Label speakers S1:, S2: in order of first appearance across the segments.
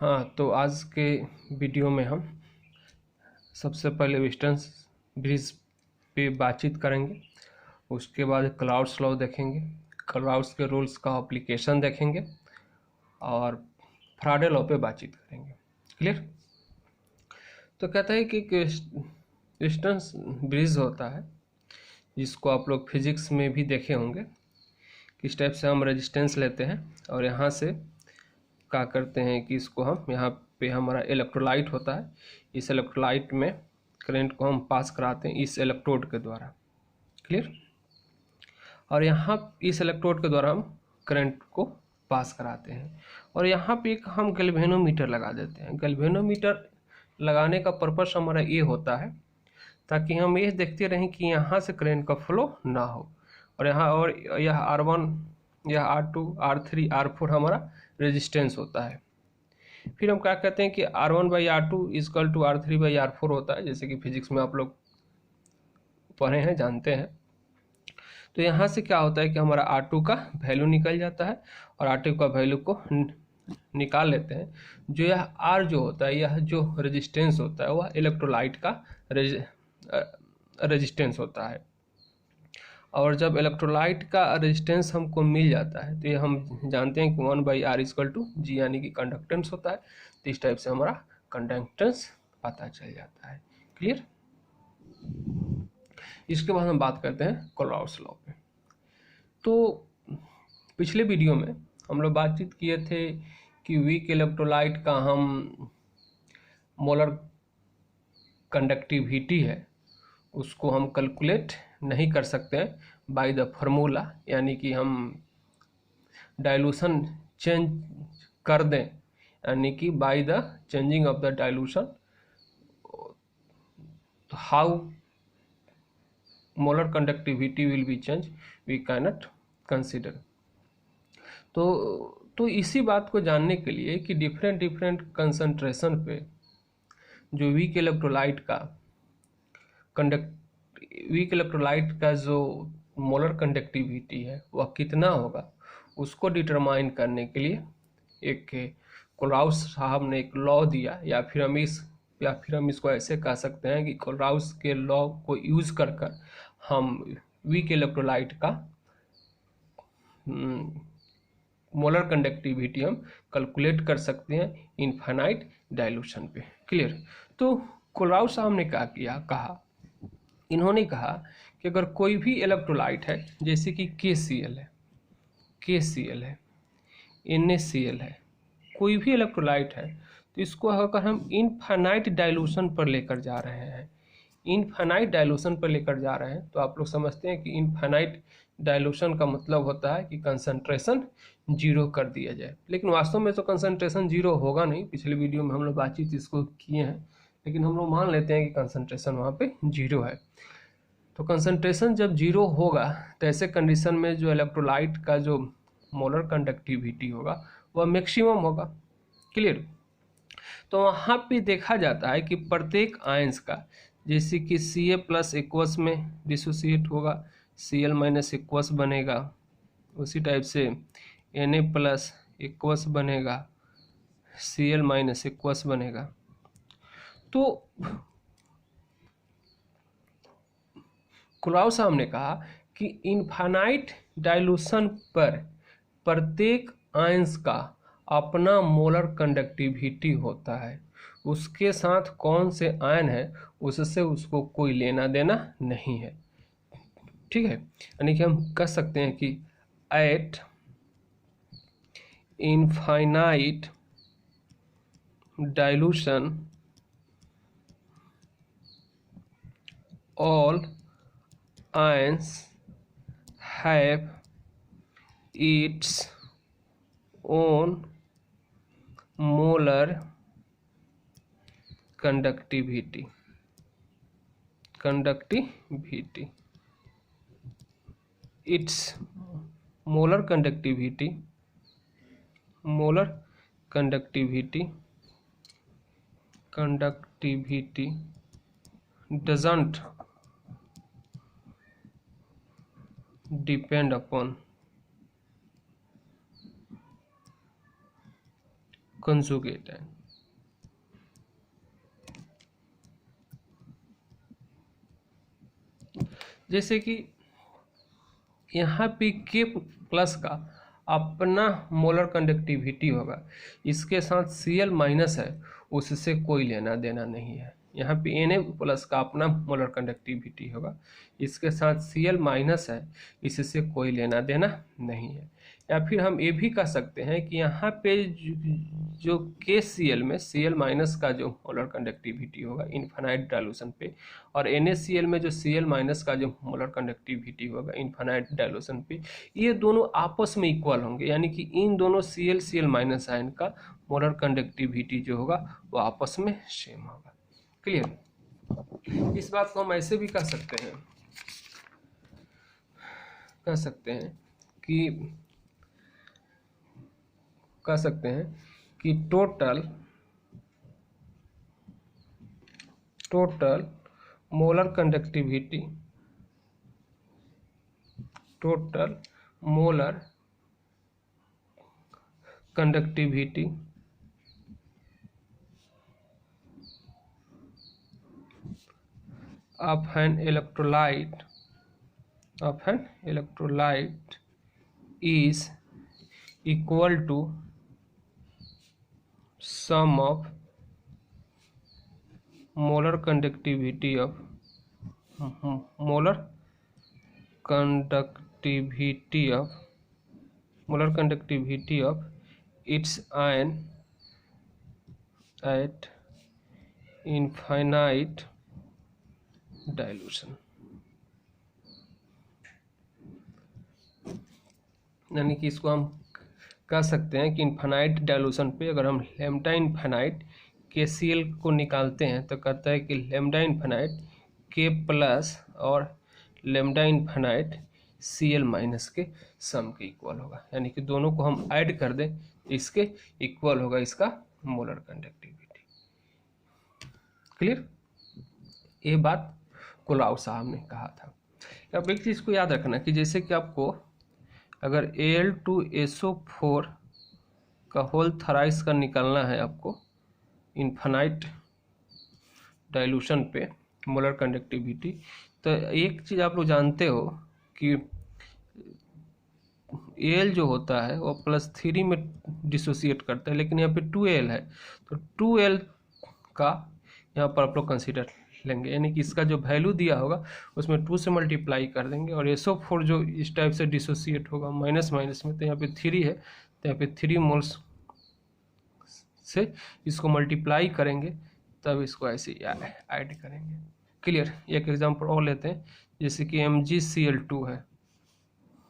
S1: हाँ, तो आज के वीडियो में हम सबसे पहले वेस्टर्न ब्रिज पे बातचीत करेंगे। उसके बाद क्लाउड्स लॉ देखेंगे, क्लाउड्स के रूल्स का एप्लीकेशन देखेंगे और फ्राडे लॉ पे बातचीत करेंगे। क्लियर? तो कहता है कि वेस्टर्न ब्रिज होता है जिसको आप लोग फिजिक्स में भी देखे होंगे। किस टाइप से हम रेजिस्टेंस लेते हैं और यहाँ से क्या करते हैं कि इसको हम यहाँ पे हमारा इलेक्ट्रोलाइट होता है, इस इलेक्ट्रोलाइट में करंट को हम पास कराते हैं इस इलेक्ट्रोड के द्वारा। क्लियर? और यहाँ इस इलेक्ट्रोड के द्वारा हम करंट को पास कराते हैं और यहाँ पे एक हम गैल्वेनोमीटर लगा देते हैं। गैल्वेनोमीटर लगाने का पर्पस हमारा ये होता है ताकि हम ये देखते रहें कि यहाँ से करंट का फ्लो ना हो। और यह R1, यह R2, R3, R4 हमारा रेजिस्टेंस होता है। फिर हम क्या कहते हैं कि R1/R2 इक्वल टू R3/R4 होता है, जैसे कि फिजिक्स में आप लोग पढ़े हैं, जानते हैं। तो यहाँ से क्या होता है कि हमारा R2 का वैल्यू निकल जाता है और R2 का वैल्यू को निकाल लेते हैं। जो यह R जो होता है, यह जो रेजिस्टेंस होता है, वह इलेक्ट्रोलाइट का रेजिस्टेंस होता है। और जब इलेक्ट्रोलाइट का रेजिस्टेंस हमको मिल जाता है तो ये हम जानते हैं कि 1/R इक्वल टू G यानी कि कंडक्टेंस होता है। तो इस टाइप से हमारा कंडक्टेंस पता चल जाता है। क्लियर? इसके बाद हम बात करते हैं कोलराउस लॉ पे। तो पिछले वीडियो में हम लोग बातचीत किए थे कि वीक इलेक्ट्रोलाइट का हम मोलर कंडक्टिविटी है उसको हम कैलकुलेट नहीं कर सकते हैं बाय द फार्मूला, यानी कि हम डाइल्यूशन चेंज कर दें, यानी कि by the changing of the dilution how molar conductivity will be change we cannot consider. तो इसी बात को जानने के लिए कि डिफरेंट कंसंट्रेशन पे जो वीक इलेक्ट्रोलाइट का जो मोलर कंडक्टिविटी है वह कितना होगा, उसको डिटरमाइन करने के लिए एक कोलराउस साहब ने एक लॉ दिया, या फिर हम इसको ऐसे कह सकते हैं कि कोलराउस के लॉ को यूज कर हम वीक इलेक्ट्रोलाइट का मोलर कंडक्टिविटी हम कैलकुलेट कर सकते हैं इनफाइनाइट डाइल्यूशन पे। क्लियर? तो कोलराउस साहब ने क्या कहा, इन्होंने कहा कि अगर कोई भी इलेक्ट्रोलाइट है, जैसे कि KCl है, NaCl है, कोई भी इलेक्ट्रोलाइट है, तो इसको अगर हम इनफाइनाइट डाइल्यूशन पर लेकर जा रहे हैं, तो आप लोग समझते हैं कि इनफाइनाइट डाइल्यूशन का मतलब होता है कि कंसंट्रेशन जीरो कर दिया जाए। लेकिन वास्तव में तो कंसंट्रेशन जीरो होगा नहीं, पिछले वीडियो में हम लोग बातचीत इसको किए हैं, लेकिन हम लोग मान लेते हैं कि कंसंट्रेशन वहाँ पे जीरो है। तो कंसंट्रेशन जब जीरो होगा तो ऐसे कंडीशन में जो इलेक्ट्रोलाइट का जो मोलर कंडक्टिविटी होगा वह मैक्सिमम होगा। क्लियर? तो वहाँ पे देखा जाता है कि प्रत्येक आयंस का, जैसे कि Ca+ एक्वस में डिसोसिएट होगा, Cl- एक्वस बनेगा, उसी टाइप से Na+ एक्वस बनेगा, Cl- एक्वस बनेगा। तो कोलराउस साहब ने कहा कि इनफाइनाइट डाइल्यूशन पर प्रत्येक आयंस का अपना मोलर कंडक्टिविटी होता है, उसके साथ कौन से आयन है उससे उसको कोई लेना देना नहीं है। ठीक है? यानी कि हम कह सकते हैं कि eight infinite dilution all ions have its own molar conductivity its molar conductivity doesn't depend upon conjugate ion. जैसे कि यहाँ पे K प्लस का अपना मोलर कंडक्टिविटी होगा, इसके साथ Cl माइनस है, उससे कोई लेना देना नहीं है। यहाँ पे Na प्लस का अपना मोलर कंडक्टिविटी होगा, इसके साथ Cl माइनस है, इससे कोई लेना देना नहीं है। या फिर हम ये भी कह सकते हैं कि यहाँ पे जो KCl में Cl माइनस का जो मोलर कंडक्टिविटी होगा इनफाइनाइट डायलूशन पे, और NaCl में जो Cl माइनस का जो मोलर कंडक्टिविटी होगा इनफाइनाइट डायलूशन पे, ये दोनों आपस में इक्वल होंगे। यानी कि इन दोनों Cl माइनस आयन का मोलर कंडक्टिविटी जो होगा वो आपस में सेम होगा। क्लियर? इस बात को हम ऐसे भी कह सकते हैं कि total molar conductivity of an electrolyte is equal to sum of molar conductivity of its ion at infinite dilution. यानी कि इसको हम कह सकते हैं कि इनफाइनाइट डाइल्यूशन पे अगर हम लैम्डा इनफाइनाइट KCl को निकालते हैं तो कहता है कि लैम्डा इनफाइनाइट K प्लस और लैम्डा इनफाइनाइट Cl माइनस के सम के इक्वल होगा। यानी कि दोनों को हम ऐड कर दें, इसके इक्वल होगा इसका मोलर कंडक्टिविटी। क्लियर? ये बात कोलाउ साहब ने कहा था। अब एक चीज़ को याद रखना कि जैसे कि आपको अगर Al2SO4 का होल थराइस का निकालना है आपको इनफाइनाइट डाइल्यूशन पे मोलर कंडक्टिविटी, तो एक चीज़ आप लोग जानते हो कि Al जो होता है वो +3 में डिसोसिएट करता है, लेकिन यहाँ पे 2Al है, तो 2Al का यहाँ पर आप लोग कंसिडर लेंगे। यानी कि इसका जो वैल्यू दिया होगा उसमें 2 से मल्टीप्लाई कर देंगे, और SO4 जो इस टाइप से डिसोसिएट होगा माइनस माइनस में, तो यहाँ पे 3 है, तो यहाँ पे 3 मोल्स से इसको मल्टीप्लाई करेंगे, तब इसको ऐसे ऐड करेंगे। क्लियर? एक एग्जांपल और लेते हैं, जैसे कि MgCl2 है,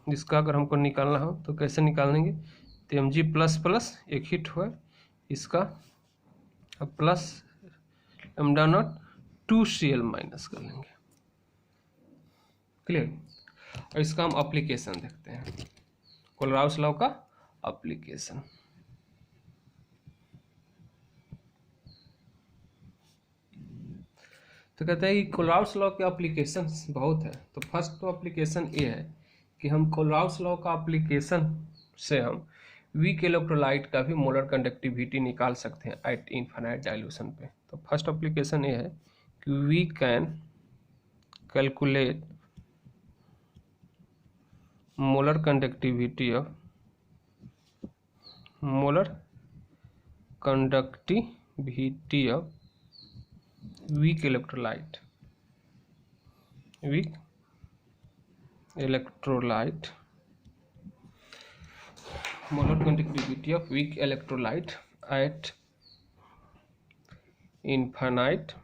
S1: जिसका अगर हमको निकालना हो तो कैसे निकालेंगे, तो Mg प्लस प्लस एक हिट हुआ, इसका plus lambda naught 2Cl minus कर लेंगे। क्लियर? और इसका हम एप्लीकेशन देखते हैं, कोलराउस लॉ का एप्लीकेशन। तो कहते हैं कि कोलराउस लॉ के एप्लीकेशन बहुत है। तो फर्स्ट तो एप्लीकेशन ये है कि हम कोलराउस लॉ का एप्लीकेशन से हम वीक इलेक्ट्रोलाइट का भी मोलर कंडक्टिविटी निकाल सकते हैं एट इनफाइनाइट डाइल्यूशन पे। तो फर्स्ट एप्लीकेशन ये है कि we can calculate molar conductivity of weak electrolyte molar conductivity of weak electrolyte at infinite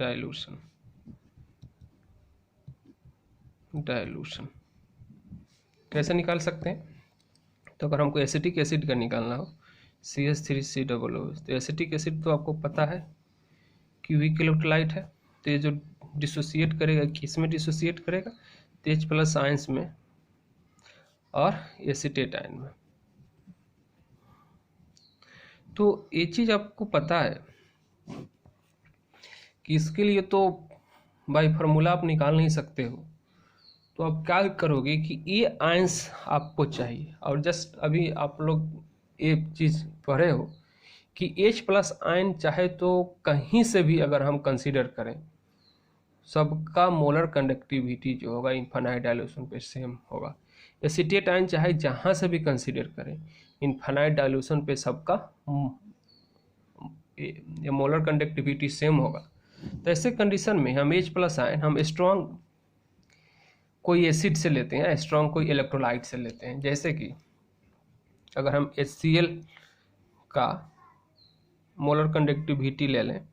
S1: dilution कैसे निकाल सकते हैं? तो अगर हमको एसिटिक एसिड का निकालना हो CH3COO, तो एसिटिक एसिड तो आपको पता है कि वीक इलेक्ट्रोलाइट है, तो ये जो डिसोसिएट करेगा किसमें डिसोसिएट करेगा, तो H+ आयंस में और एसीटेट आयन में। तो ये चीज़ आपको पता है कि इसके लिए तो बाय फार्मूला आप निकाल नहीं सकते हो, तो आप क्या करोगे कि ये आयंस आपको चाहिए, और जस्ट अभी आप लोग एक चीज़ पढ़े हो कि H+ आयन चाहे तो कहीं से भी अगर हम कंसीडर करें, सबका मोलर कंडक्टिविटी जो होगा इनफाइनाइट डायल्यूशन पे सेम होगा। एसीटेट आयन चाहे जहाँ से भी कंसीडर करें, इनफाइनाइट डायल्यूशन पे सबका मोलर कंडक्टिविटी सेम होगा। तो ऐसे कंडीशन में हम H+ आयन हम स्ट्रॉन्ग कोई एसिड से लेते हैं, स्ट्रॉन्ग कोई इलेक्ट्रोलाइट से लेते हैं। जैसे कि अगर हम HCl का मोलर कंडक्टिविटी ले लें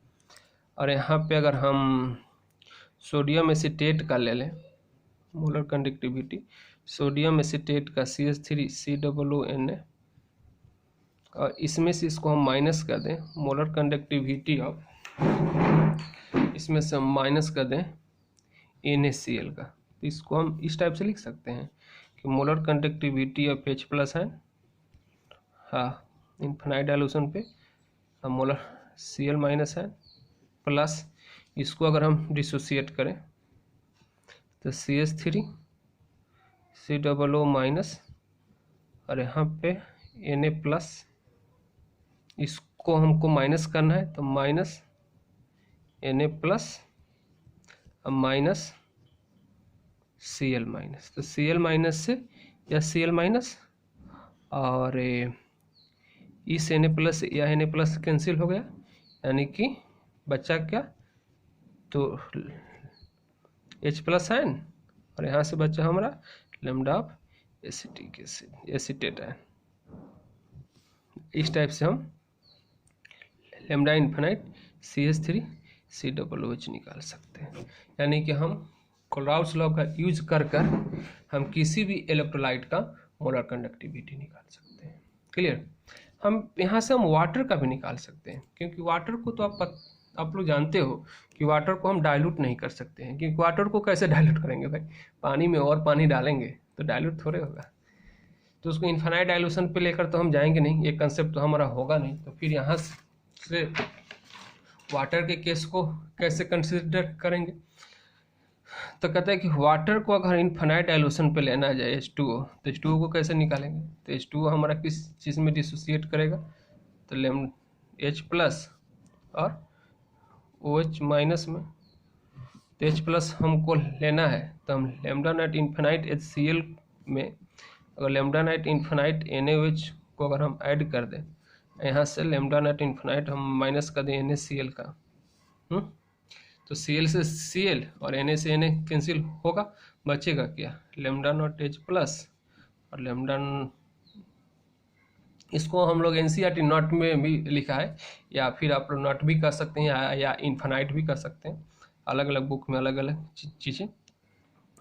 S1: और यहाँ पे अगर हम सोडियम एसीटेट का ले लें मोलर कंडक्टिविटी, सोडियम एसीटेट का CH3COONA, और इसमें से इसको हम माइनस कर दें मोलर कंडक्टिविटी ऑफ, इसमें से हम माइनस कर दें NaCl का, तो इसको हम इस टाइप से लिख सकते हैं कि मोलर कंडक्टिविटी ऑफ H+ है, हाँ इनफाइनाइट डायल्यूशन पे मोलर Cl- है, प्लस इसको अगर हम डिसोसिएट करें तो CH3COO- और यहाँ पे Na+, इसको हमको माइनस करना है तो माइनस Na+ माइनस Cl-, तो Cl- से या Cl- और इस Na+ या Na+ कैंसिल हो गया, यानी कि बचा क्या, तो H+ आयन और यहाँ से बचा हमारा lambda of acetic acid acetate ion. इस टाइप से हम लैम्डा इनफाइनाइट CH3COOH निकाल सकते हैं। यानी कि हम कोलराउट्स लॉ का यूज कर हम किसी भी इलेक्ट्रोलाइट का मोलर कंडक्टिविटी निकाल सकते हैं। क्लियर। हम यहाँ से हम वाटर का भी निकाल सकते हैं, क्योंकि वाटर को तो आप लोग जानते हो कि वाटर को हम डाइल्यूट नहीं कर सकते हैं, क्योंकि वाटर को कैसे डाइल्यूट करेंगे भाई, पानी में और पानी डालेंगे तो डाइल्यूट थोड़े होगा, तो उसको इनफाइनाइट डाइल्यूशन पे लेकर तो हम जाएंगे नहीं, ये कंसेप्ट तो हमारा होगा नहीं। तो फिर यहाँ से वाटर के केस को कैसे कंसिडर करेंगे, तो कहते हैं कि वाटर को अगर इनफाइनाइट डाइल्यूशन पे लेना जाए H2O, तो H2O को कैसे निकालेंगे, तो H2O हमारा किस चीज़ में डिसोसिएट करेगा, तो H+ और OH- में, तो H+ हमको लेना है तो हम लैम्डा नॉट इनफाइनाइट HCl में अगर लैम्डा नॉट इनफाइनाइट NaOH को अगर हम ऐड कर दें, यहाँ से लैम्डा नॉट इनफाइनाइट हम माइनस कर दें NaCl का, तो Cl से Cl और Na से Na कैंसिल होगा, बचेगा क्या, लैम्डा नॉट H+ और लैम्डा, इसको हम लोग NCERT नॉट में भी लिखा है, या फिर आप लोग नॉट भी कर सकते हैं या इनफाइनाइट भी कर सकते हैं, अलग अलग बुक में अलग अलग चीज़ें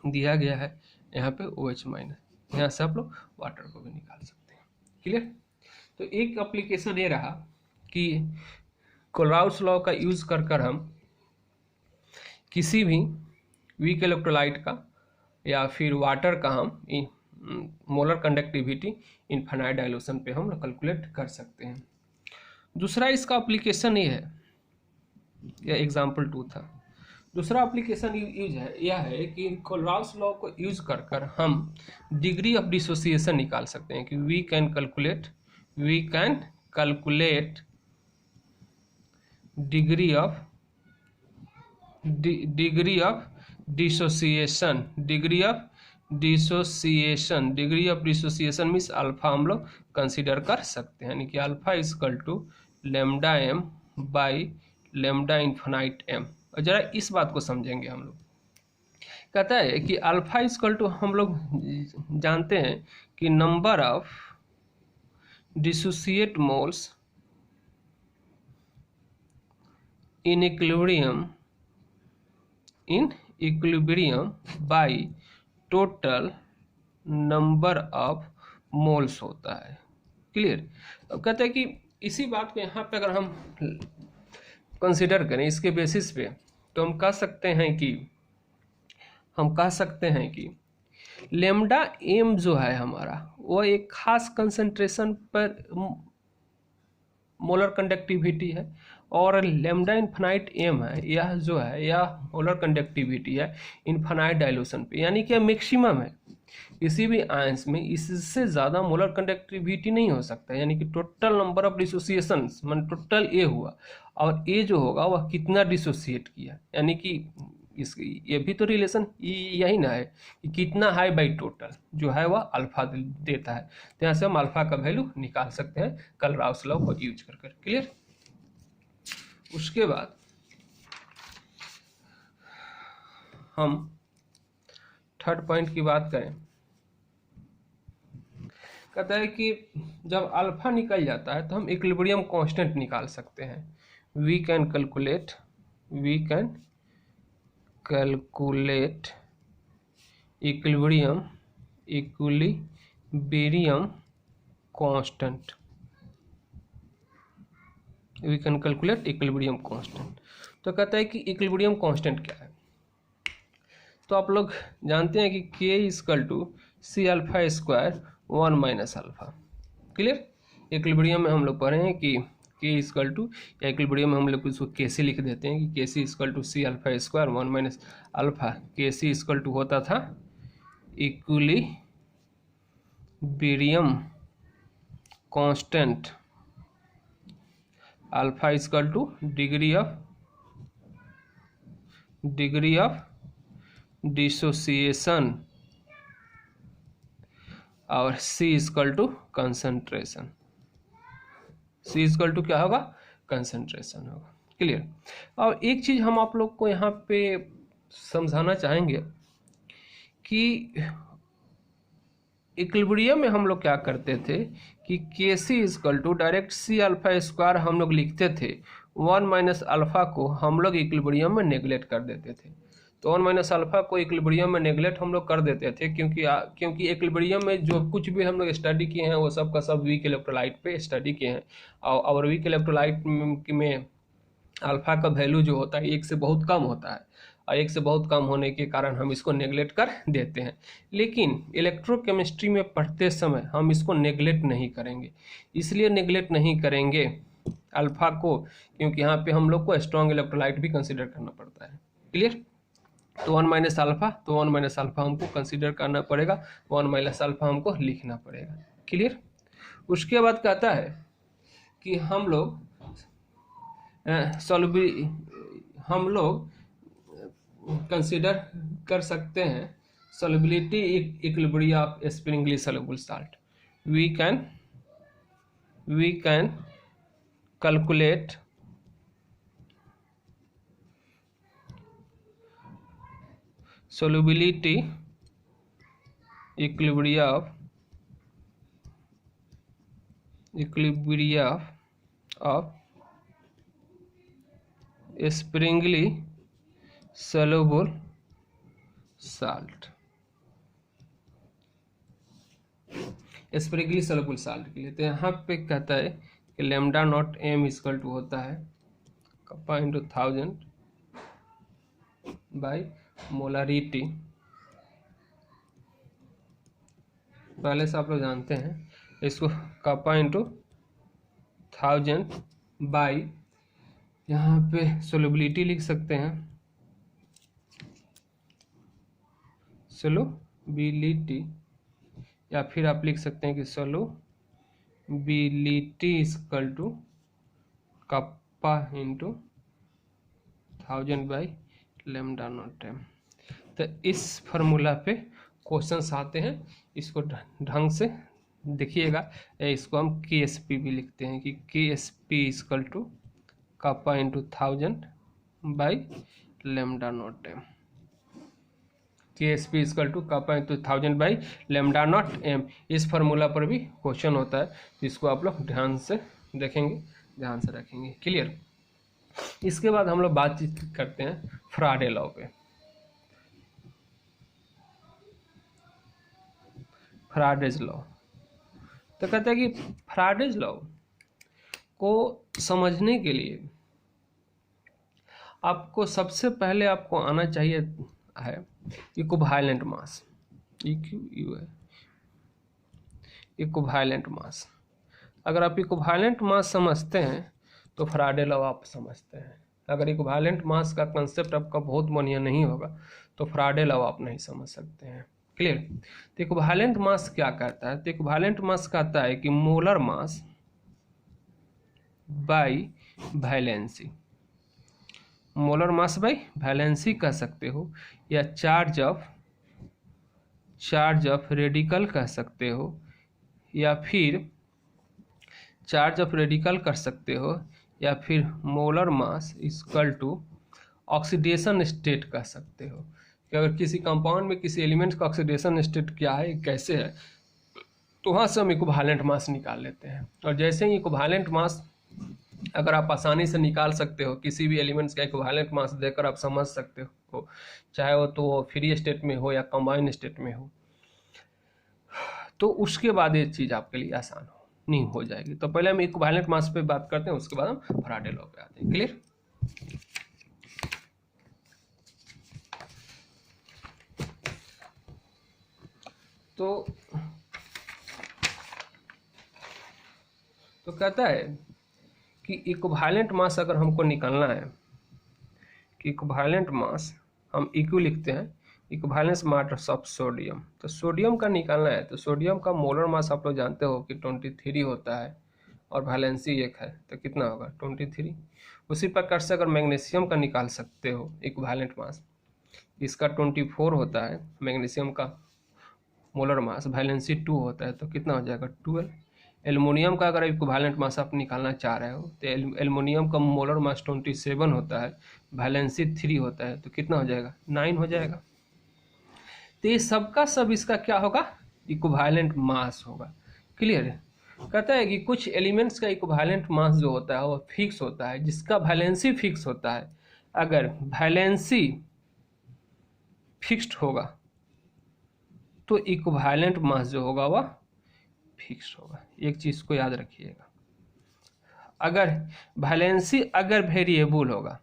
S1: दिया गया है। यहाँ पे OH-, यहाँ से आप लोग वाटर को भी निकाल सकते हैं। क्लियर। तो एक एप्लीकेशन ये रहा कि कोलराउट्स लॉ का यूज कर हम किसी भी वीक इलेक्ट्रोलाइट का या फिर वाटर का हम मोलर कंडक्टिविटी इनफाइनाइट डाइल्यूशन पे हम कैलकुलेट कर सकते हैं। दूसरा इसका एप्लीकेशन ये है, यह एग्जाम्पल 2 था। दूसरा एप्लीकेशन यह है कि कोलराउट्स लॉ को यूज कर हम डिग्री ऑफ डिसोसिएशन निकाल सकते हैं कि we can calculate degree of dissociation means alpha हम लोग कंसिडर कर सकते हैं, यानी कि alpha = lambda m by lambda infinite m। और जरा इस बात को समझेंगे हम लोग, कहता है कि अल्फा = हम लोग जानते हैं कि number of dissociate moles in equilibrium by total number of moles होता है। क्लियर। अब कहते हैं कि इसी बात को यहाँ पे अगर हम कंसिडर करें इसके बेसिस पे, तो हम कह सकते हैं कि लैम्डा m जो है हमारा वो एक खास कंसंट्रेशन पर मोलर कंडक्टिविटी है और लैम्डा इन्फिनाइट एम है, यह जो है यह मोलर कंडक्टिविटी है इन्फिनाइट डाइल्यूशन पे, यानी कि मैक्सिमम है। किसी भी आयंस में इससे ज़्यादा मोलर कंडक्टिविटी नहीं हो सकता, यानी कि टोटल नंबर ऑफ डिसोसिएशन मान टोटल ए हुआ और ए जो होगा वह कितना डिसोसिएट किया, यानी कि इस ये भी तो रिलेशन यही ना है कि कितना हाई बाई टोटल जो है वह अल्फा देता है। तो यहाँ से हम अल्फा का वैल्यू निकाल सकते हैं कलराउस लॉ को यूज कर। क्लियर। उसके बाद हम थर्ड पॉइंट की बात करें, कहता है कि जब अल्फा निकल जाता है तो हम इक्विलिब्रियम कांस्टेंट निकाल सकते हैं। We can calculate equilibrium constant. We can calculate equilibrium constant. तो कहता है कि इक्विलिब्रियम कांस्टेंट क्या है। तो आप लोग जानते हैं कि K equal to C alpha square 1 minus alpha. Clear. Equilibrium में हम लोग पढ़े हैं कि K इक्वल टू, या इक्विलिब्रियम में हम लोग इसको KC लिख देते हैं कि KC equal to C alpha square 1 minus alpha. KC equal to होता था equilibrium constant, alpha equal to degree of dissociation और C equal to concentration. C equal to क्या होगा, कंसंट्रेशन होगा। क्लियर। और एक चीज हम आप लोग को यहाँ पे समझाना चाहेंगे कि इक्विलिब्रियम में हम लोग क्या करते थे कि KC equal to direct C alpha square हम लोग लिखते थे, 1 माइनस अल्फा को हम लोग इक्विलिब्रियम में नेग्लेक्ट कर देते थे। तो 1 माइनस अल्फा को इक्विलिब्रियम में नेग्लेक्ट हम लोग कर देते थे क्योंकि इक्विलिब्रियम में जो कुछ भी हम लोग स्टडी किए हैं वो सब का सब वीक इलेक्ट्रोलाइट पे स्टडी किए हैं, और वीक इलेक्ट्रोलाइट में अल्फा का वैल्यू जो होता है 1 से बहुत कम होता है, और 1 से बहुत कम होने के कारण हम इसको नेग्लेक्ट कर देते हैं। लेकिन इलेक्ट्रोकेमिस्ट्री में पढ़ते समय हम इसको नेग्लेक्ट नहीं करेंगे। इसलिए नेग्लेक्ट नहीं करेंगे अल्फा को क्योंकि यहाँ पे हम लोग को स्ट्रॉन्ग इलेक्ट्रोलाइट भी कंसिडर करना पड़ता है। क्लियर। तो 1 माइनस अल्फा हमको कंसिडर करना पड़ेगा, 1 माइनस अल्फा हमको लिखना पड़ेगा। क्लियर। उसके बाद कहता है कि हम लोग कंसिडर कर सकते हैं solubility equilibrium of sparingly soluble salt. We can calculate solubility equilibrium of springly soluble salt। Sparingly soluble salt के लिए तो यहाँ पे कहता है कि lambda naught M equal to होता है कप्पा इंटू 1000 बाई मोलारिटी। पहले से आप लोग जानते हैं इसको कप्पा इंटू 1000 बाई, यहाँ पे सोलबिलिटी लिख सकते हैं, सोलबिलिटी, या फिर आप लिख सकते हैं कि solubility equal to kappa into 1000 by lambda naught M. तो इस फार्मूला पे क्वेश्चंस आते हैं, इसको ढंग से देखिएगा। इसको हम KSP भी लिखते हैं कि KSP equal to kappa into 1000 by lambda naught M. KSP equal to kappa into 1000 by lambda naught M. इस फार्मूला पर भी क्वेश्चन होता है, तो इसको आप लोग ध्यान से देखेंगे, ध्यान से रखेंगे। क्लियर। इसके बाद हम लोग बातचीत करते हैं फ्राडे लॉ पे। फ्राडेज लॉ तो कहता है कि फ्राडेज लॉ को समझने के लिए आपको सबसे पहले आपको आना चाहिए है इक्विवेलेंट मास, इक्विवेलेंट मास। अगर आप इक्विवेलेंट मास समझते हैं तो फैराडे लॉ आप समझते हैं। अगर इक्विवेलेंट मास का कंसेप्ट आपका बहुत बढ़िया नहीं होगा तो फैराडे लॉ आप नहीं समझ सकते हैं। क्लियर। तो इक्विवेलेंट मास क्या कहता है? तो इक्विवेलेंट मास कहता है कि molar mass by valency, molar mass by valency कह सकते हो, या चार्ज ऑफ रेडिकल कह सकते हो, या फिर चार्ज ऑफ रेडिकल कर सकते हो, या फिर molar mass equal to oxidation state कह सकते हो। कि अगर किसी कंपाउंड में किसी एलिमेंट का ऑक्सीडेशन स्टेट क्या है, कैसे है, तो वहाँ से हम इक्विवेलेंट मास निकाल लेते हैं। और जैसे ही इक्विवेलेंट मास अगर आप आसानी से निकाल सकते हो, किसी भी एलिमेंट्स का इक्विवेलेंट मास देकर आप समझ सकते हो, चाहे वो तो फ्री स्टेट में हो या कंबाइंड स्टेट में हो, तो उसके बाद ये चीज़ आपके लिए आसान नहीं हो जाएगी। तो पहले हम इक्विवेलेंट मास पे बात करते हैं, उसके बाद हम फैराडे लॉ पे आते हैं। क्लियर। तो कहता है कि इक्विवेलेंट मास अगर हमको निकालना है, कि इक्विवेलेंट मास हम इक्यू लिखते हैं, इक्विवेलेंस मास ऑफ सोडियम, तो सोडियम का निकालना है। तो सोडियम का मोलर मास आप लोग जानते हो कि 23 होता है और वैलेंसी 1 है, तो कितना होगा 23। उसी प्रकार से अगर मैग्नीशियम का निकाल सकते हो इक्विवेलेंट मास, इसका 24 होता है मैग्नीशियम का मोलर मास, वैलेंसी 2 होता है, तो कितना हो जाएगा 12। एल्युमिनियम का अगर इक्विवेलेंट मास आप निकालना चाह रहे हो तो एल्युमिनियम का मोलर मास 27 होता है, वैलेंसी 3 होता है, तो कितना हो जाएगा 9 हो जाएगा। तो ये सबका सब इसका क्या होगा, इक्विवेलेंट मास होगा। क्लियर है। कहता है कि कुछ एलिमेंट्स का इक्विवेलेंट मास जो होता है वो फिक्स होता है, जिसका वैलेंसी फिक्स होता है। अगर वैलेंसी फिक्स्ड होगा तो इक्विवेलेंट मास जो होगा वह फिक्स होगा। एक चीज को याद रखिएगा, अगर वैलेंसी अगर वेरिएबल होगा,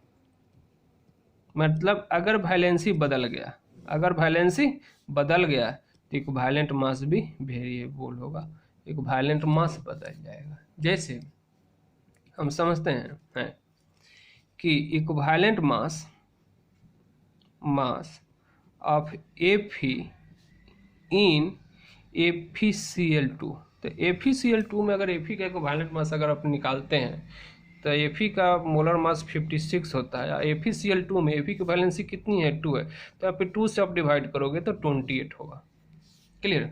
S1: मतलब अगर वैलेंसी बदल गया, अगर वैलेंसी बदल गया तो इक्विवेलेंट मास भी वेरिएबल होगा, इक्विवेलेंट मास बदल जाएगा। जैसे हम समझते हैं कि equivalent mass of Fe in FeCl2, तो FeCl2 में अगर Fe का इक्विवेलेंट मास अगर आप निकालते हैं तो Fe का मोलर मास 56 होता है, FeCl2 में Fe की वैलेंसी कितनी है 2 है, तो यहाँ पे 2 से आप डिवाइड करोगे तो 28 होगा। क्लियर।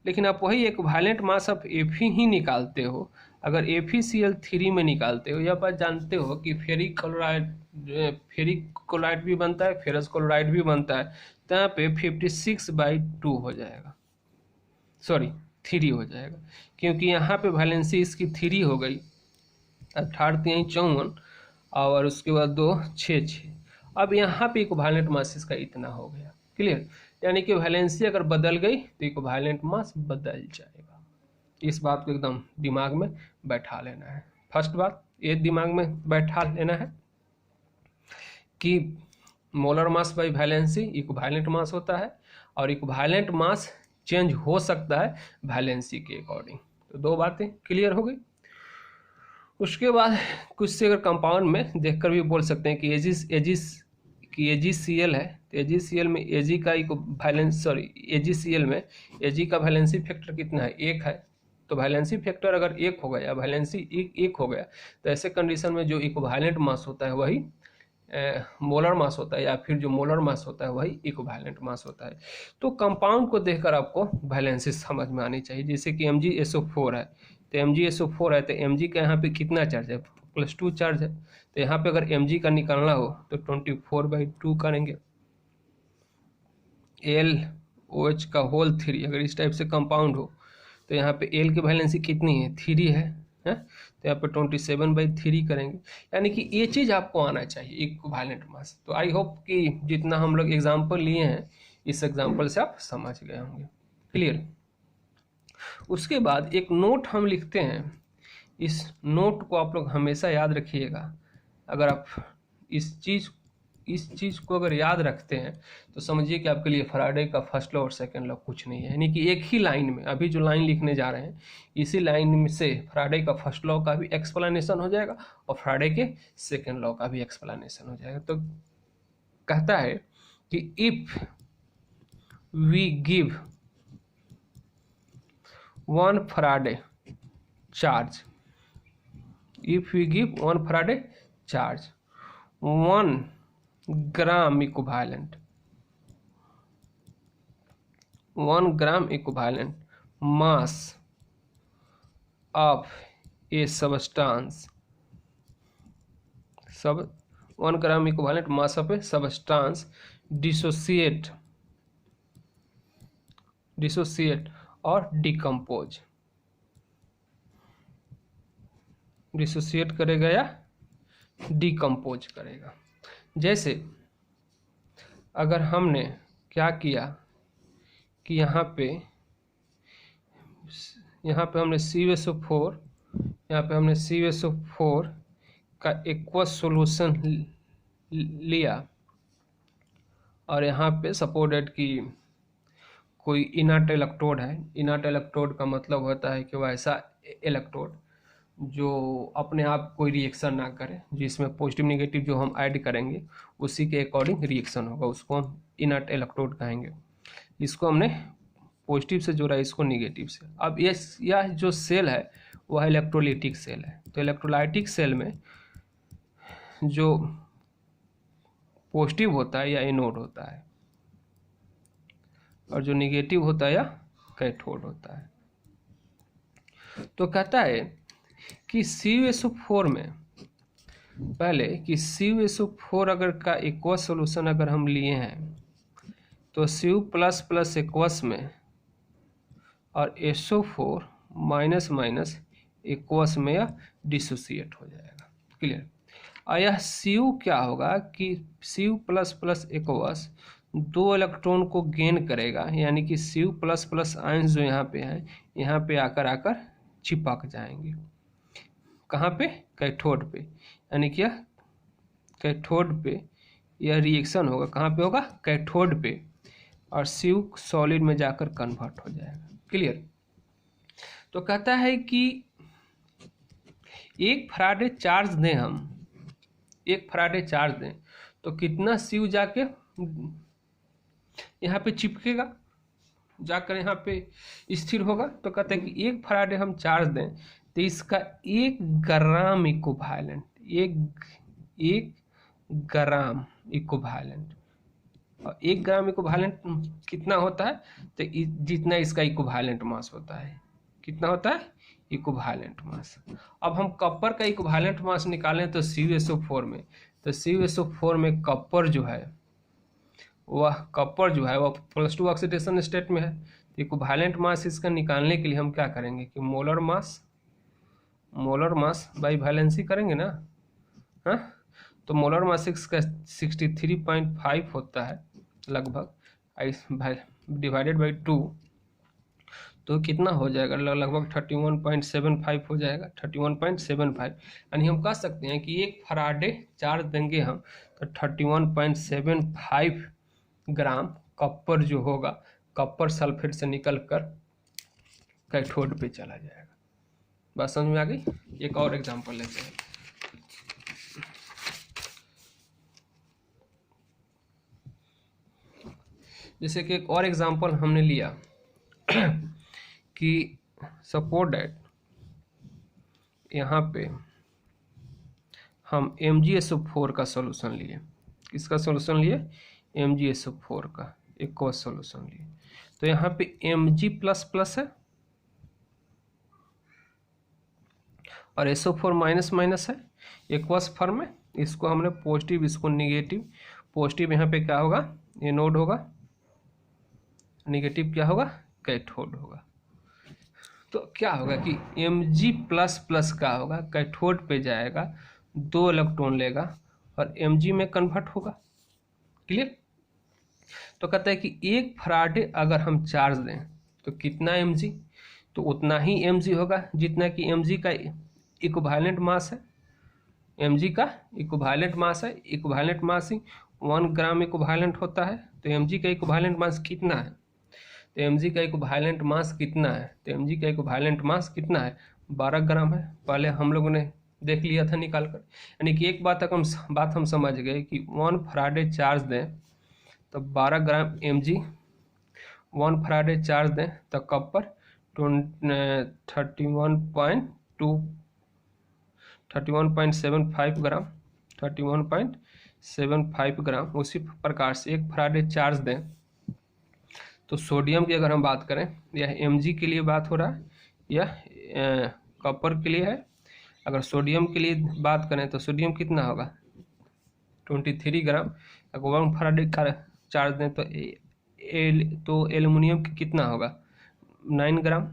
S1: लेकिन आप वही इक्विवेलेंट मास ऑफ Fe ही निकालते हो, अगर FeCl3 में निकालते हो, या बात जानते हो कि फेरिक क्लोराइड भी बनता है, फेरस क्लोराइड भी बनता है, तो यहाँ पे 56/2 हो जाएगा, सॉरी 3 हो जाएगा, क्योंकि यहाँ पे वैलेंसी इसकी 3 हो गई, 18 3 54 और उसके बाद 2 6 6। अब यहाँ पे इक्विवेलेंट मास इसका इतना हो गया। क्लियर। यानी कि वैलेंसी अगर बदल गई तो इक्विवेलेंट मास बदल जाएगा। इस बात को एकदम दिमाग में बैठा लेना है। फर्स्ट बात ये दिमाग में बैठा लेना है कि molar mass by valency equivalent mass होता है, और इक्विवेलेंट मास चेंज हो सकता है वैलेंसी के अकॉर्डिंग। तो दो बातें क्लियर हो गई। उसके बाद कुछ से अगर कंपाउंड में देखकर भी बोल सकते हैं कि AgCl है, तो AgCl में Ag का AgCl में Ag का वैलेंसी फैक्टर कितना है 1 है, तो वैलेंसी फैक्टर अगर 1 हो गया, वैलेंसी 1 हो गया, तो ऐसे कंडीशन में जो इक्विवेलेंट मास होता है वही मोलर मास होता है, या फिर जो मोलर मास होता है वही इक्विवेलेंट मास होता है। तो कंपाउंड को देखकर आपको वैलेंसी समझ में आनी चाहिए। जैसे कि MgSO4 है, तो MgSO4 है, तो Mg का यहाँ पे कितना चार्ज है +2 चार्ज है, तो यहाँ पे अगर Mg का निकालना हो तो 24/2 करेंगे। LOH का होल 3 अगर इस टाइप से कंपाउंड हो तो यहाँ पे L की वैलेंसी कितनी है 3 है, तो यहाँ पे 27/3 करेंगे। यानी कि ये चीज़ आपको आना चाहिए इक्विवेलेंट मास। तो आई होप कि जितना हम लोग एग्जाम्पल लिए हैं इस एग्जाम्पल से आप समझ गए होंगे। क्लियर। उसके बाद एक नोट हम लिखते हैं, इस नोट को आप लोग हमेशा याद रखिएगा। अगर आप इस चीज़ इस चीज़ को अगर याद रखते हैं तो समझिए कि आपके लिए फैराडे का फर्स्ट लॉ और सेकंड लॉ कुछ नहीं है। यानी कि एक ही लाइन में, अभी जो लाइन लिखने जा रहे हैं इसी लाइन में से फैराडे का फर्स्ट लॉ का भी एक्सप्लेनेशन हो जाएगा और फैराडे के सेकंड लॉ का भी एक्सप्लेनेशन हो जाएगा। तो कहता है कि if we give 1 Faraday charge, if we give 1 Faraday charge, 1 gram equivalent, 1 gram equivalent mass of a substance, 1 gram equivalent mass of a substance dissociate और डिकम्पोज, डिसोसिएट करेगा या डिकम्पोज करेगा। जैसे अगर हमने क्या किया कि यहाँ पे हमने CuSO4, यहाँ पे हमने CuSO4 का एक्वस सॉल्यूशन लिया और यहाँ पे सपोर्टेड कि कोई इनर्ट इलेक्ट्रोड है। इनर्ट इलेक्ट्रोड का मतलब होता है कि वह ऐसा इलेक्ट्रोड जो अपने आप कोई रिएक्शन ना करे, जिसमें पॉजिटिव नेगेटिव जो हम ऐड करेंगे उसी के अकॉर्डिंग रिएक्शन होगा, उसको हम इनर्ट इलेक्ट्रोड कहेंगे। इसको हमने पॉजिटिव से जोड़ा, इसको नेगेटिव से। अब यह जो सेल है वह इलेक्ट्रोलाइटिक सेल है। तो इलेक्ट्रोलाइटिक सेल में जो पॉजिटिव होता है या एनोड होता है और जो नेगेटिव होता है या कैथोड होता है। तो कहता है कि CuSO4 में पहले कि CuSO4 अगर का एक्वस सॉल्यूशन अगर हम लिए हैं तो Cu++ एक्वस में और SO4 माइनस एक्वस में यह डिसोसिएट हो जाएगा। क्लियर। और यह Cu क्या होगा कि Cu++ एक्वस 2 इलेक्ट्रॉन को गेन करेगा, यानी कि Cu++ आयंस जो यहाँ पे है यहाँ पे आकर चिपक जाएंगे। कहाँ पे? कैथोड पे। यानी कि कैथोड पे यह रिएक्शन होगा। कहाँ पे होगा? कैथोड पे, और Cu सॉलिड में जाकर कन्वर्ट हो जाएगा। क्लियर। तो कहता है कि 1 फैराडे चार्ज दें हम, 1 फैराडे चार्ज दें तो कितना Cu जाके यहाँ पे चिपकेगा, जाकर यहाँ पे स्थिर होगा। तो कहते हैं कि 1 फैराडे हम चार्ज दें तो इसका 1 ग्राम इक्विवेलेंट, 1 ग्राम इक्विवेलेंट, और 1 ग्राम इक्विवेलेंट कितना होता है? तो जितना इसका इक्विवेलेंट मास होता है। कितना होता है? Equivalent mass. अब हम कॉपर का इक्विवेलेंट मास निकालें तो CuSO4 में, तो CuSO4 में कॉपर जो है वह +2 ऑक्सीडेशन स्टेट में है। तो इक्विवेलेंट मास इसका निकालने के लिए हम क्या करेंगे कि मोलर मास बाई वैलेंसी करेंगे ना। हाँ, तो मोलर मास इसका 63.5 होता है लगभग, डिवाइडेड बाई 2 तो कितना हो जाएगा? लगभग 31.75 हो जाएगा, 31.75। यानी हम कह सकते हैं कि 1 फैराडे चार्ज देंगे हम तो 31.75 ग्राम कॉपर जो होगा, कॉपर सल्फेट से निकल कर कैथोड पे चला जाएगा। बात समझ में आ गई? एक और एग्जांपल लेते हैं। जैसे कि एक और एग्जांपल हमने लिया कि सपोज दैट यहाँ पे हम MgSO4 का सॉल्यूशन लिए। किसका सॉल्यूशन लिए? MgSO4 का एक्वस सॉल्यूशन लिए। तो यहाँ पे Mg++ है और SO4 माइनस है एक्वस फॉर्म में। इसको हमने पॉजिटिव, इसको नेगेटिव। पॉजिटिव यहाँ पे क्या होगा? एनोड होगा, नेगेटिव क्या होगा? कैथोड होगा। तो क्या होगा कि Mg++ का होगा, कैथोड पे जाएगा, 2 इलेक्ट्रॉन लेगा और Mg में कन्वर्ट होगा। क्लियर। तो कहता है कि 1 फैराडे अगर हम चार्ज दें तो कितना Mg? तो उतना ही Mg होगा जितना कि Mg का इक्विवेलेंट मास है। Mg का इक्विवेलेंट मास है, इक्विवेलेंट मास ही 1 ग्राम इक्विवेलेंट होता है। तो mg का इक्विवेलेंट मास कितना है? तो mg का इक्विवेलेंट मास कितना है? तो mg का इक्विवेलेंट मास कितना है? 12 ग्राम है। पहले हम लोगों ने देख लिया था निकाल कर। यानी कि एक बात हम समझ गए कि 1 फराडे चार्ज दें तो 12 ग्राम mg, 1 फराडे चार्ज दें तो कॉपर 31.75 ग्राम, 31.75 ग्राम। उसी प्रकार से 1 फराडे चार्ज दें तो सोडियम की अगर हम बात करें, यह mg के लिए बात हो रहा है, यह कॉपर के लिए है। अगर सोडियम के लिए बात करें तो सोडियम कितना होगा? 23 ग्राम। अगर 1 फराडे का चार्ज दें तो एल्युमिनियम कितना होगा? 9 ग्राम।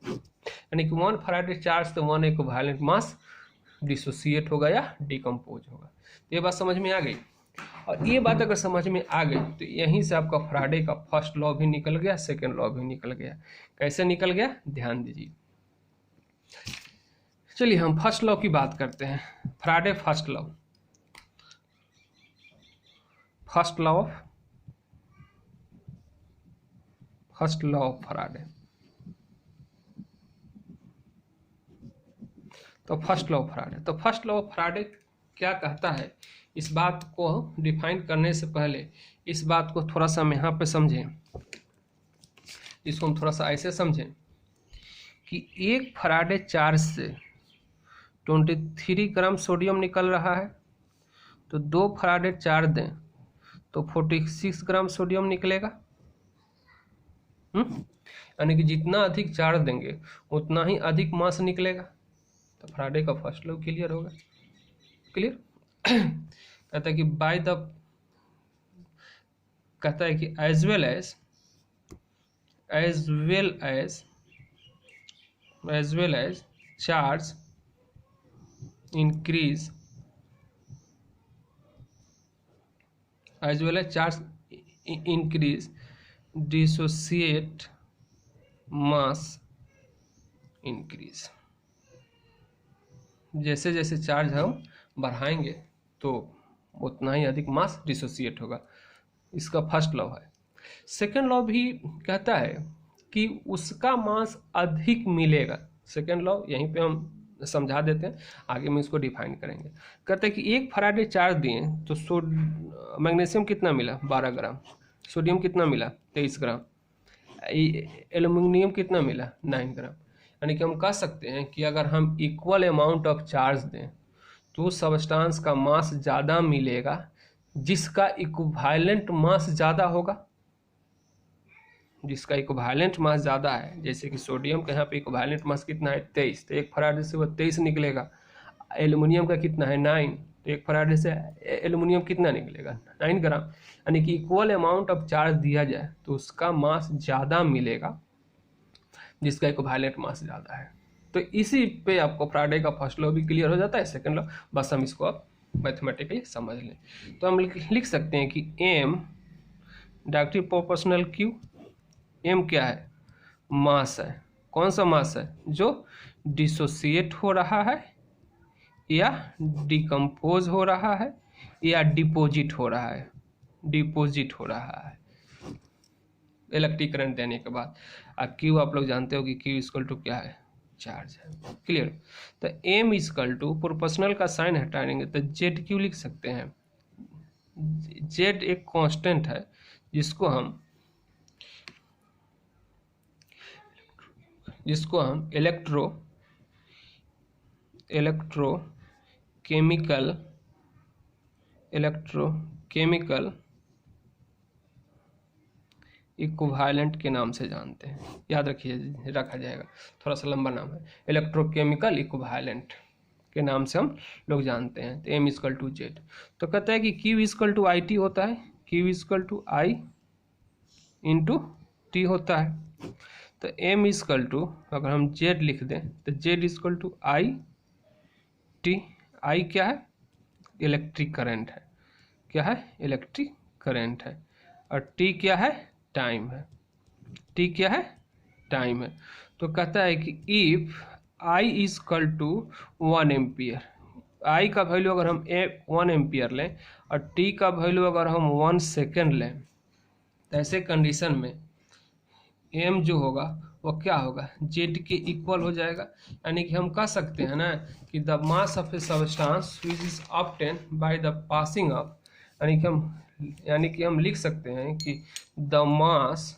S1: यानी कि 1 फराडे चार्ज तो 1 इक्विवेलेंट मास डिसोसिएट होगा या डिकम्पोज होगा। तो ये बात समझ में आ गई। और ये बात अगर समझ में आ गई तो यहीं से आपका फराडे का फर्स्ट लॉ भी निकल गया, सेकेंड लॉ भी निकल गया। कैसे निकल गया? ध्यान दीजिए। चलिए हम फर्स्ट लॉ की बात करते हैं। Faraday first law, first law of Faraday. तो फर्स्ट लॉ ऑफ फराडे क्या कहता है, इस बात को डिफाइन करने से पहले इस बात को थोड़ा सा हम यहाँ पे समझें। इसको हम थोड़ा सा ऐसे समझें कि 1 फराडे चार्ज से 23 ग्राम सोडियम निकल रहा है, तो 2 फराडे चार्ज दें तो 46 ग्राम सोडियम निकलेगा। यानी कि जितना अधिक चार्ज देंगे उतना ही अधिक मास निकलेगा। तो फराडे का फर्स्ट लॉ क्लियर होगा। क्लियर? कहता है कि कहता है कि as well as charge increase, dissociate mass increase. जैसे जैसे चार्ज हम बढ़ाएंगे तो उतना ही अधिक मास डिसोसिएट होगा। इसका फर्स्ट लॉ है। सेकेंड लॉ भी कहता है कि उसका मास अधिक मिलेगा। सेकेंड लॉ यहीं पे हम समझा देते हैं, आगे में इसको डिफाइन करेंगे। कहते हैं कि 1 फराडे चार्ज दिए तो मैग्नीशियम कितना मिला? 12 ग्राम। सोडियम कितना मिला? 23 ग्राम। एल्युमिनियम कितना मिला? 9 ग्राम। यानी कि हम कह सकते हैं कि अगर हम इक्वल अमाउंट ऑफ चार्ज दें तो सब्सटेंस का मास ज़्यादा मिलेगा जिसका इक्विवेलेंट मास ज़्यादा होगा। जिसका इक्विवेलेंट मास ज़्यादा है, जैसे कि सोडियम का यहाँ पे इक्विवेलेंट मास कितना है? 23, तो 1 फराडे से वो 23 निकलेगा। एल्युमिनियम का कितना है? 9, तो 1 फराडे से एल्युमिनियम कितना निकलेगा? 9 ग्राम। यानी कि इक्वल अमाउंट ऑफ चार्ज दिया जाए तो उसका मास ज़्यादा मिलेगा जिसका इक्विवेलेंट मास ज़्यादा है। तो इसी पे आपको फराडे का फर्स्ट लॉ भी क्लियर हो जाता है, सेकेंड लॉ। बस हम इसको अब मैथमेटिकली समझ लें तो हम लिख सकते हैं कि M directly proportional Q। M क्या है? मास है। कौन सा मास है? जो डिसोसिएट हो रहा है या डिकम्पोज हो रहा है या डिपोजिट हो रहा है। डिपोजिट हो रहा है इलेक्ट्रिक करंट देने के बाद। Q आप लोग जानते हो कि Q इक्वल टू क्या है? चार्ज है। क्लियर? तो M इक्वल टू प्रोपोर्शनल का साइन हटा देंगे तो ZQ लिख सकते हैं। Z एक कांस्टेंट है जिसको हम इलेक्ट्रोकेमिकल इक्विवेलेंट के नाम से जानते हैं। याद रखिए, रखा जाएगा, थोड़ा सा लंबा नाम है। इलेक्ट्रोकेमिकल इक्विवेलेंट के नाम से हम लोग जानते हैं। तो M इक्वल टू Z। तो कहता है कि Q इक्वल टू IT होता है। Q equal to I into T होता है। तो M इक्वल टू अगर हम Z लिख दें तो Z equal to I T। I क्या है? इलेक्ट्रिक करंट है। क्या है? इलेक्ट्रिक करंट है। और T क्या है? टाइम है। T क्या है? टाइम है। तो कहता है कि if I equal to 1 ampere, I का वैल्यू अगर हम 1 एम्पियर लें और टी का वैल्यू अगर हम 1 सेकेंड लें, तो ऐसे कंडीशन में एम जो होगा वो क्या होगा, जेड के इक्वल हो जाएगा। यानी कि हम कह सकते हैं ना कि the mass of A substance which is obtain bye the passing of, यानी कि हम लिख सकते हैं कि the mass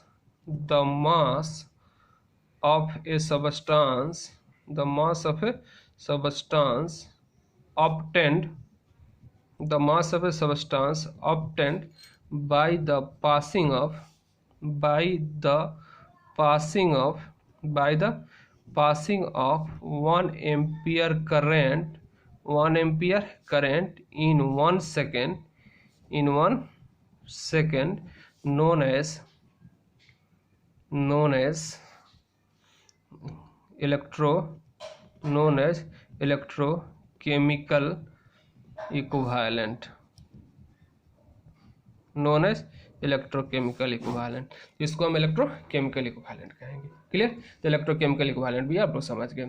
S1: of a substance, the mass of a substance obtained, the mass of a substance obtained by the passing of, by the passing of, by the passing of 1 ampere current, 1 ampere current in 1 second, in 1 second, known as electrochemical equivalent, known as electrochemical equivalent, जिसको हम electrochemical equivalent कहेंगे। Clear? तो electrochemical equivalent भी आप लोग समझ गए।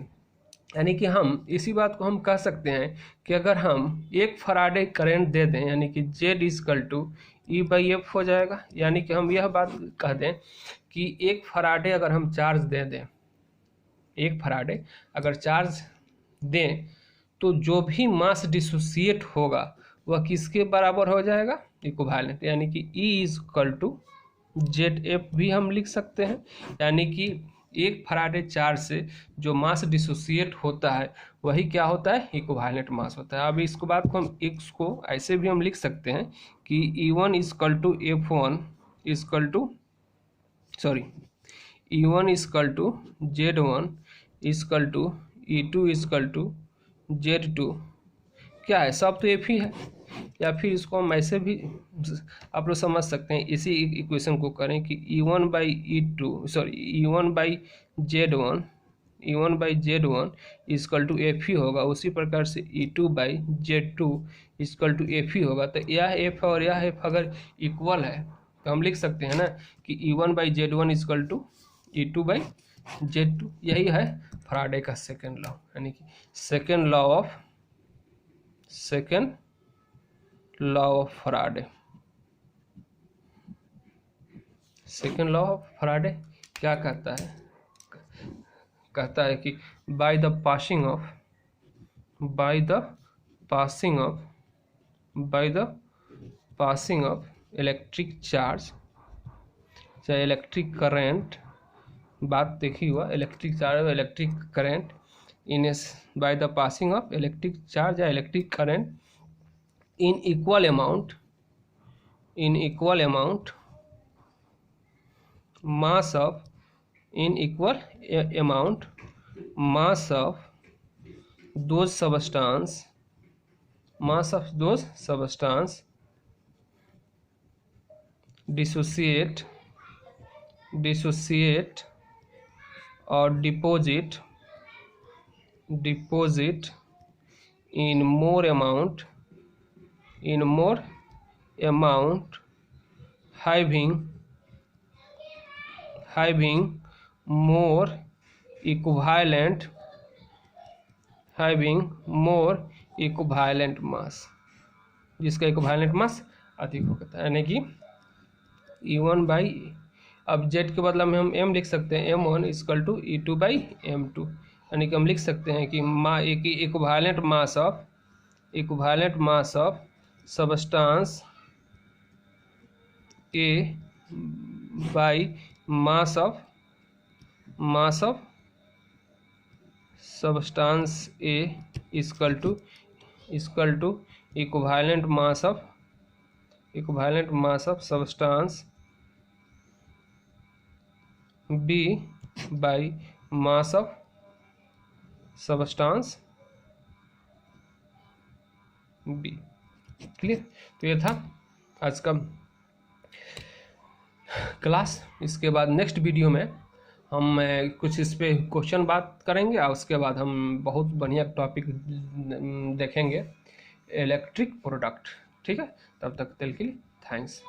S1: यानी कि हम इसी बात को हम कह सकते हैं कि अगर हम 1 फराडे करंट दे दें, यानी कि Z = E/F हो जाएगा। यानी कि हम यह बात कह दें कि 1 फराडे अगर हम चार्ज दे दें, 1 फराडे अगर चार्ज दें, तो जो भी मास डिसोसिएट होगा वह किसके बराबर हो जाएगा, इक्विवेलेंट। यानी कि E = ZF भी हम लिख सकते हैं। यानी कि 1 फराडे चार्ज से जो मास डिसोसिएट होता है वही क्या होता है, इक्विवेलेंट मास होता है। अब इसको बात को हम इसको ऐसे भी हम लिख सकते हैं कि E1 = F1 E1 = Z1 E2 = Z2। क्या है, सब तो एफ ही है। या फिर इसको हम ऐसे भी आप लोग समझ सकते हैं, इसी इक्वेशन को करें कि E1 by Z1 = F ही होगा। उसी प्रकार से E2 by Z2 = F ही होगा। तो यह F और यह F अगर इक्वल है तो हम लिख सकते हैं ना कि E1 by Z1 = E2 by Z2। यही है फराडे का सेकेंड लॉ, यानी कि second law of Faraday. Second law of Faraday क्या कहता है, कहता है कि by the passing of electric charge, चाहे इलेक्ट्रिक करंट, बात देखी हुआ इलेक्ट्रिक चार्ज और electric current by the passing of electric charge या electric current in equal amount mass of those substance dissociate or deposit in more amount having more equivalent mass, जिसका equivalent mass अधिक होता है। यानी कि E1 by, अब Z के बदला में हम M लिख सकते हैं, M1 = E2 by M2। यानी कि हम लिख सकते हैं कि equivalent mass of substance A by mass of substance A = equivalent mass of substance B by mass of substance B। Clear? तो ये था आज का क्लास। इसके बाद नेक्स्ट वीडियो में हम कुछ इस पे क्वेश्चन बात करेंगे और उसके बाद हम बहुत बढ़िया टॉपिक देखेंगे, इलेक्ट्रिक प्रोडक्ट। ठीक है, तब तक के लिए थैंक्स।